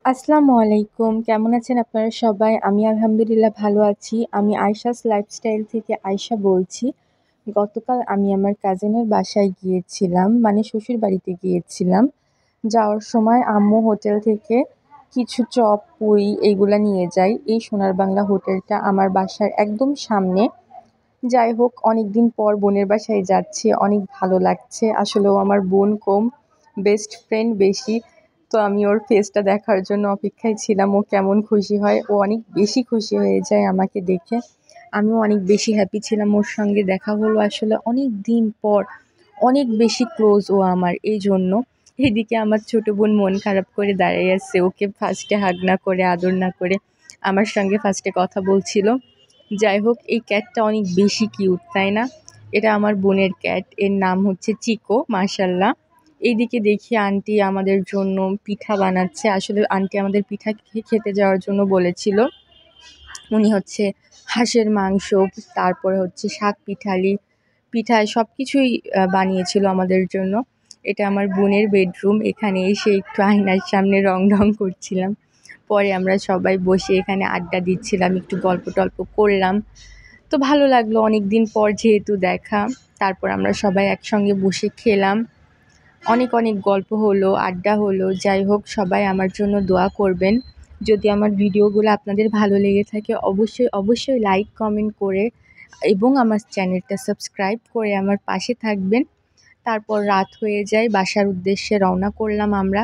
আসসালামু আলাইকুম। কেমন আছেন আপনারা সবাই? আমি আলহামদুলিল্লাহ ভালো আছি। আমি আয়েশাস লাইফস্টাইল থেকে আয়েশা বলছি। গতকাল আমি আমার কাজিনের বাসায় গিয়েছিলাম, মানে শ্বশুর বাড়িতে গিয়েছিলাম। যাওয়ার সময় আম্মু হোটেল থেকে কিছু চপ, পুরি এইগুলা নিয়ে যায়। এই সোনার বাংলা হোটেলটা আমার বাসার একদম সামনে। যাই হোক, অনেকদিন পর বোনের বাসায় যাচ্ছি, অনেক ভালো লাগছে। আসলেও আমার বোন কম, বেস্ট ফ্রেন্ড বেশি। তো আমি ওর ফেসটা দেখার জন্য অপেক্ষায় ছিলাম, ও কেমন খুশি হয়। ও অনেক বেশি খুশি হয়ে যায় আমাকে দেখে। আমিও অনেক বেশি হ্যাপি ছিলাম, ওর সঙ্গে দেখা হলো আসলে অনেক দিন পর। অনেক বেশি ক্লোজ ও আমার, এই জন্য। এদিকে আমার ছোট বোন মন খারাপ করে দাঁড়িয়ে আছে, ওকে ফার্স্টে হাগ না করে, আদর না করে আমার সঙ্গে ফার্স্টে কথা বলছিল। যাই হোক, এই ক্যাটটা অনেক বেশি কিউট, তাই না? এটা আমার বোনের ক্যাট, এর নাম হচ্ছে চিকো, মাশাল্লাহ। এইদিকে দেখি আন্টি আমাদের জন্য পিঠা বানাচ্ছে। আসলে আন্টি আমাদের পিঠা খেতে যাওয়ার জন্য বলেছিল। উনি হচ্ছে হাঁসের মাংস, তারপরে হচ্ছে শাক পিঠালি, পিঠায় সব কিছুই বানিয়েছিল আমাদের জন্য। এটা আমার বোনের বেডরুম। এখানে এসে একটু আয়নার সামনে রং ঢং করছিলাম। পরে আমরা সবাই বসে এখানে আড্ডা দিচ্ছিলাম, একটু গল্প টল্প করলাম। তো ভালো লাগলো, অনেক দিন পর যেহেতু দেখা। তারপর আমরা সবাই একসঙ্গে বসে খেলাম। অনেক অনেক গল্প হলো, আড্ডা হলো। যাই হোক, সবাই আমার জন্য দোয়া করবেন। যদি আমার ভিডিওগুলো আপনাদের ভালো লেগে থাকে, অবশ্যই অবশ্যই লাইক কমেন্ট করে এবং আমার চ্যানেলটা সাবস্ক্রাইব করে আমার পাশে থাকবেন। তারপর রাত হয়ে যায়, বাসার উদ্দেশ্যে রওনা করলাম আমরা।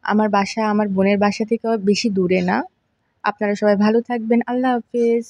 আমার বাসা আমার বোনের বাসা থেকেও বেশি দূরে না। আপনারা সবাই ভালো থাকবেন। আল্লাহ হাফেজ।